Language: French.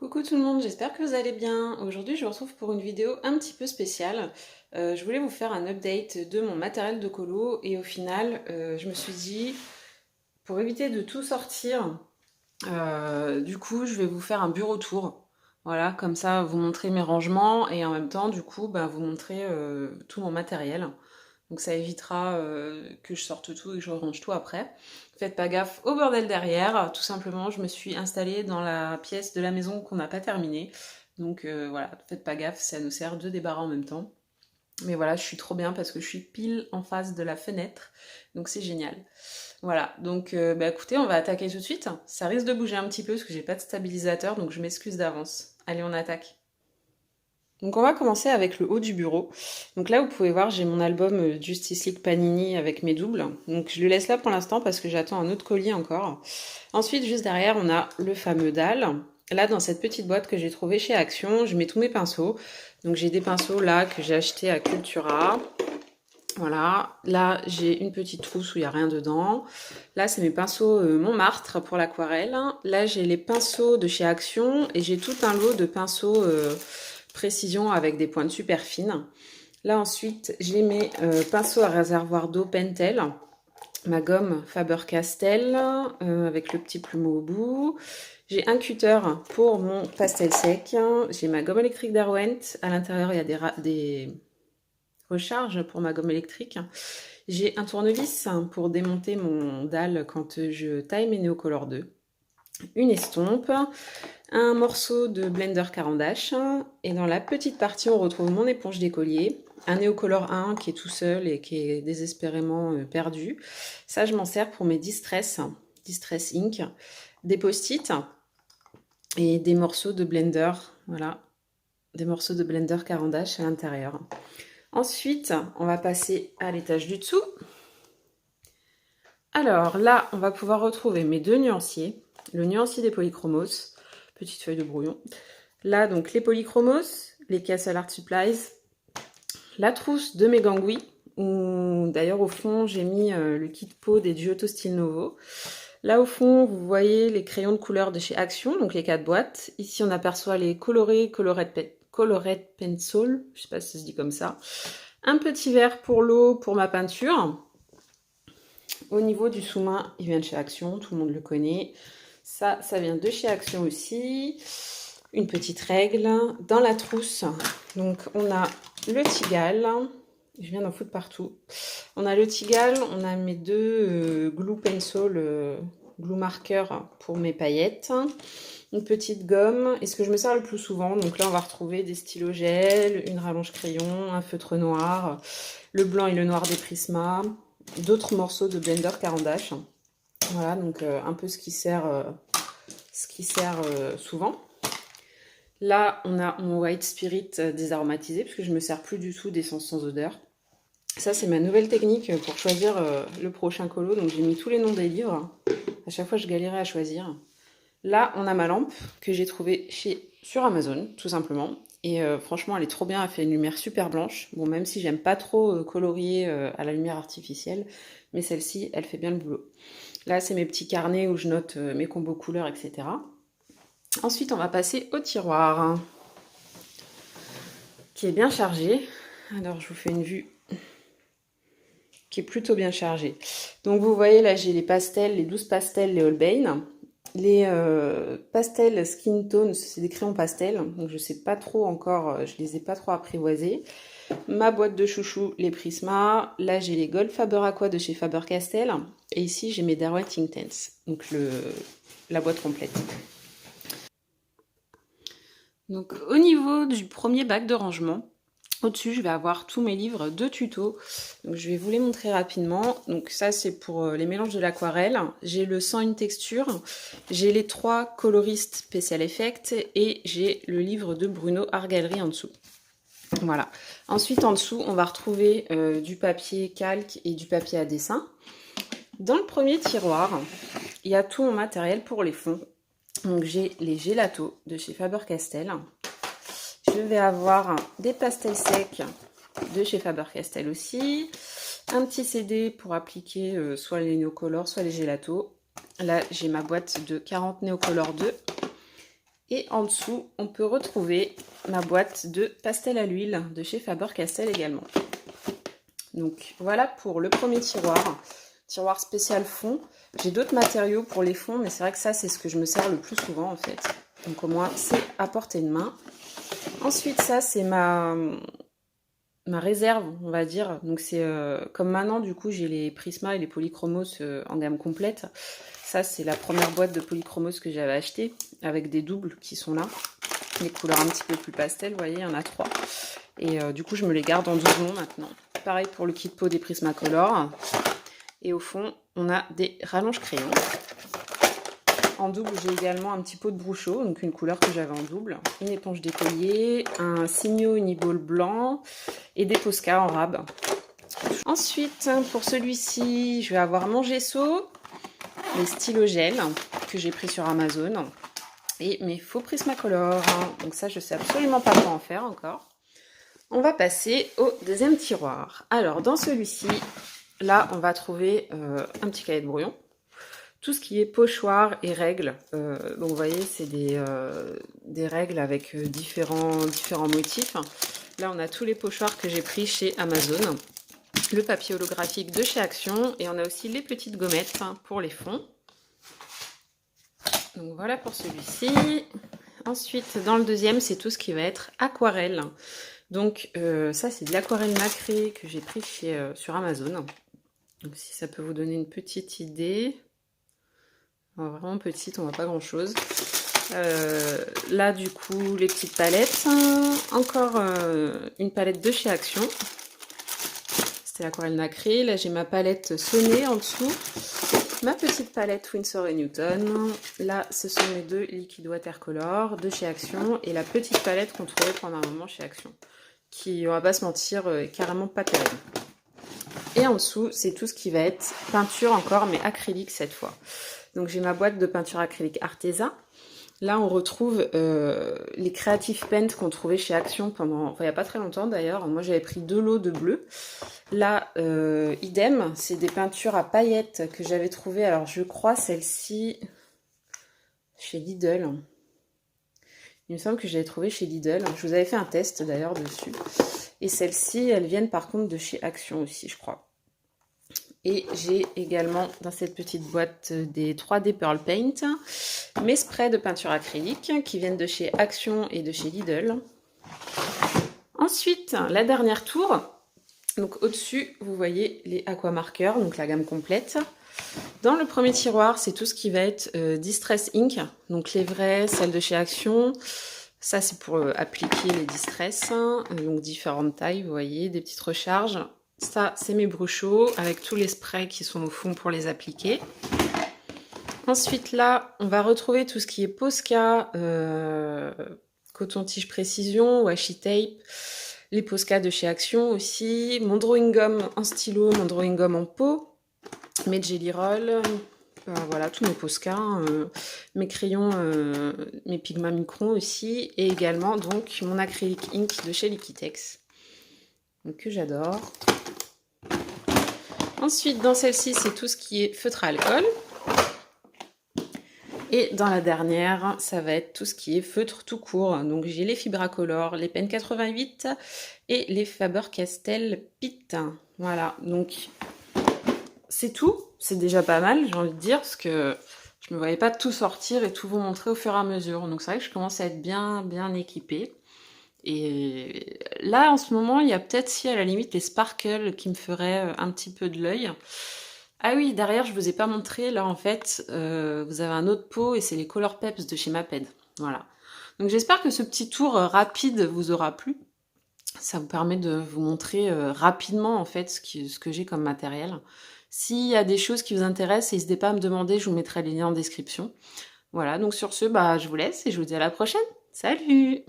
Coucou tout le monde, j'espère que vous allez bien. Aujourd'hui, je vous retrouve pour une vidéo un petit peu spéciale. Je voulais vous faire un update de mon matériel de colo et au final, je me suis dit, pour éviter de tout sortir, du coup, je vais vous faire un bureau tour. Voilà, comme ça, vous montrer mes rangements et en même temps, du coup, vous montrer tout mon matériel. Donc ça évitera que je sorte tout et que je range tout après. Faites pas gaffe au bordel derrière. Tout simplement, je me suis installée dans la pièce de la maison qu'on n'a pas terminée. Donc voilà, faites pas gaffe, ça nous sert de débarras en même temps. Mais voilà, je suis trop bien parce que je suis pile en face de la fenêtre. Donc c'est génial. Voilà, donc écoutez, on va attaquer tout de suite. Ça risque de bouger un petit peu parce que j'ai pas de stabilisateur, donc je m'excuse d'avance. Allez, on attaque. Donc on va commencer avec le haut du bureau. Donc là vous pouvez voir j'ai mon album Justice League Panini avec mes doubles. Donc je le laisse là pour l'instant parce que j'attends un autre colis encore. Ensuite juste derrière on a le fameux dalle. Là dans cette petite boîte que j'ai trouvée chez Action, je mets tous mes pinceaux. Donc j'ai des pinceaux là que j'ai achetés à Cultura. Voilà, là j'ai une petite trousse où il n'y a rien dedans. Là c'est mes pinceaux Montmartre pour l'aquarelle. Là j'ai les pinceaux de chez Action et j'ai tout un lot de pinceaux précision avec des pointes super fines. Là ensuite j'ai mes pinceaux à réservoir d'eau Pentel, ma gomme Faber-Castell avec le petit plumeau au bout. J'ai un cutter pour mon pastel sec. J'ai ma gomme électrique Derwent. À l'intérieur il y a des recharge pour ma gomme électrique. J'ai un tournevis pour démonter mon dalle quand je taille mes Neocolor 2. Une estompe, un morceau de blender Carandache et dans la petite partie on retrouve mon éponge d'écolier, un Neocolor 1 qui est tout seul et qui est désespérément perdu. Ça je m'en sers pour mes Distress Ink, des post-it et des morceaux de blender, voilà, des morceaux de blender Carandache à l'intérieur. Ensuite, on va passer à l'étage du dessous. Alors là, on va pouvoir retrouver mes deux nuanciers. Le nuancier des polychromos, petite feuille de brouillon. Là, donc les polychromos, les Castle Art Supplies, la trousse de mes gangouis, où d'ailleurs au fond, j'ai mis le kit pot des Giotto Style Novo. Là au fond, vous voyez les crayons de couleur de chez Action, donc les 4 boîtes. Ici, on aperçoit les colorés Colored Pencil, je sais pas si ça se dit comme ça. Un petit verre pour l'eau pour ma peinture. Au niveau du sous-main, il vient de chez Action, tout le monde le connaît. Ça vient de chez Action aussi. Une petite règle. Dans la trousse, donc on a le Tigal. Je viens d'en foutre partout. On a le Tigal, on a mes deux glue pencil, glue marker pour mes paillettes. Une petite gomme, et ce que je me sers le plus souvent, donc là on va retrouver des stylos gel, une rallonge crayon, un feutre noir, le blanc et le noir des Prisma, d'autres morceaux de blender Carandache. Voilà, donc un peu ce qui sert souvent. Là, on a mon White Spirit désaromatisé, parce que je me sers plus du tout d'essence sans odeur. Ça, c'est ma nouvelle technique pour choisir le prochain colo. Donc j'ai mis tous les noms des livres. À chaque fois, je galérais à choisir. Là, on a ma lampe que j'ai trouvée sur Amazon, tout simplement. Et franchement, elle est trop bien, elle fait une lumière super blanche. Bon, même si j'aime pas trop colorier à la lumière artificielle, mais celle-ci, elle fait bien le boulot. Là, c'est mes petits carnets où je note mes combos couleurs, etc. Ensuite, on va passer au tiroir, qui est bien chargé. Alors, je vous fais une vue qui est plutôt bien chargée. Donc, vous voyez, là, j'ai les pastels, les 12 pastels, les Holbein. Les pastels Skin Tone, c'est des crayons pastels, donc je sais pas trop encore, je les ai pas trop apprivoisés. Ma boîte de chouchou, les Prisma. Là, j'ai les Gold Faber Aqua de chez Faber-Castell. Et ici, j'ai mes Derwent Inktense, donc la boîte complète. Donc, au niveau du premier bac de rangement, au-dessus, je vais avoir tous mes livres de tutos. Donc, je vais vous les montrer rapidement. Donc, ça, c'est pour les mélanges de l'aquarelle. J'ai le 101 texture. J'ai les 3 coloristes Special Effects. Et j'ai le livre de Bruno Art Gallery en dessous. Voilà. Ensuite, en dessous, on va retrouver du papier calque et du papier à dessin. Dans le premier tiroir, il y a tout mon matériel pour les fonds. Donc, j'ai les Gelato de chez Faber-Castell. Je vais avoir des pastels secs de chez Faber-Castell aussi. Un petit CD pour appliquer soit les Neocolor, soit les Gelato. Là, j'ai ma boîte de 40 Neocolor 2. Et en dessous, on peut retrouver ma boîte de pastel à l'huile de chez Faber-Castell également. Donc voilà pour le premier tiroir spécial fond. J'ai d'autres matériaux pour les fonds, mais c'est vrai que ça, c'est ce que je me sers le plus souvent en fait. Donc au moins, c'est à portée de main. Ensuite, ça, c'est ma réserve, on va dire. Donc c'est comme maintenant, du coup, j'ai les Prisma et les Polychromos en gamme complète. Ça, c'est la première boîte de Polychromos que j'avais achetée, avec des doubles qui sont là. Les couleurs un petit peu plus pastel, vous voyez, il y en a 3. Et du coup, je me les garde en doublon maintenant. Pareil pour le kit pot des Prismacolor. Et au fond, on a des rallonges crayons. En double, j'ai également un petit pot de Bruchot, donc une couleur que j'avais en double. Une éponge d'écolier, un Signo Uniball blanc et des Posca en rab. Ensuite, pour celui-ci, je vais avoir mon gesso, les stylos gel que j'ai pris sur Amazon et mes faux Prismacolor. Donc ça, je sais absolument pas quoi en faire encore. On va passer au deuxième tiroir. Alors, dans celui-ci, là, on va trouver un petit cahier de brouillon. Tout ce qui est pochoir et règles. Donc, vous voyez, c'est des règles avec différents motifs. Là, on a tous les pochoirs que j'ai pris chez Amazon. Le papier holographique de chez Action. Et on a aussi les petites gommettes pour les fonds. Donc, voilà pour celui-ci. Ensuite, dans le deuxième, c'est tout ce qui va être aquarelle. Donc ça, c'est de l'aquarelle nacrée que j'ai pris sur Amazon. Donc si ça peut vous donner une petite idée. Vraiment petite, on voit pas grand chose. Là, du coup, les petites palettes. Encore une palette de chez Action. C'était l'aquarelle nacrée. Là, j'ai ma palette Sonnet en dessous. Ma petite palette Winsor & Newton. Là, ce sont mes deux liquid watercolor de chez Action. Et la petite palette qu'on trouvait pendant un moment chez Action. Qui, on va pas se mentir, est carrément pas terrible. Et en dessous, c'est tout ce qui va être peinture encore, mais acrylique cette fois. Donc j'ai ma boîte de peinture acrylique Arteza. Là, on retrouve les Creative Paint qu'on trouvait chez Action pendant, il n'y a pas très longtemps d'ailleurs. Moi, j'avais pris 2 lots de bleu. Là, idem, c'est des peintures à paillettes que j'avais trouvées. Alors, je crois celle-ci chez Lidl. Il me semble que je l'avais trouvée chez Lidl. Je vous avais fait un test d'ailleurs dessus. Et celles-ci, elles viennent par contre de chez Action aussi, je crois. Et j'ai également dans cette petite boîte des 3D Pearl Paint, mes sprays de peinture acrylique qui viennent de chez Action et de chez Lidl. Ensuite, la dernière tour. Donc au-dessus, vous voyez les aquamarqueurs, donc la gamme complète. Dans le premier tiroir, c'est tout ce qui va être Distress Ink, donc les vrais, celles de chez Action. Ça, c'est pour appliquer les Distress, donc différentes tailles, vous voyez, des petites recharges. Ça, c'est mes Bruchot, avec tous les sprays qui sont au fond pour les appliquer. Ensuite, là, on va retrouver tout ce qui est Posca, coton-tige précision, washi tape, les Posca de chez Action aussi, mon drawing gum en stylo, mon drawing gum en pot, mes Jelly Roll, voilà, tous mes Posca, mes crayons, mes Pigma Micron aussi, et également donc mon acrylique ink de chez Liquitex, que j'adore. Ensuite, dans celle-ci, c'est tout ce qui est feutre à alcool. Et dans la dernière, ça va être tout ce qui est feutre tout court. Donc j'ai les Fibracolor, les Pen 88 et les Faber-Castell Pitt. Voilà, donc c'est tout. C'est déjà pas mal, j'ai envie de dire, parce que je me voyais pas tout sortir et tout vous montrer au fur et à mesure. Donc c'est vrai que je commence à être bien équipée. Et là, en ce moment, il y a peut-être, si à la limite, les sparkles qui me feraient un petit peu de l'œil. Ah oui, derrière, je vous ai pas montré. Là, en fait, vous avez un autre pot et c'est les Color Peps de chez Maped. Voilà. Donc, j'espère que ce petit tour rapide vous aura plu. Ça vous permet de vous montrer rapidement, en fait, ce que j'ai comme matériel. S'il y a des choses qui vous intéressent, n'hésitez pas à me demander. Je vous mettrai les liens en description. Voilà. Donc, sur ce, je vous laisse et je vous dis à la prochaine. Salut!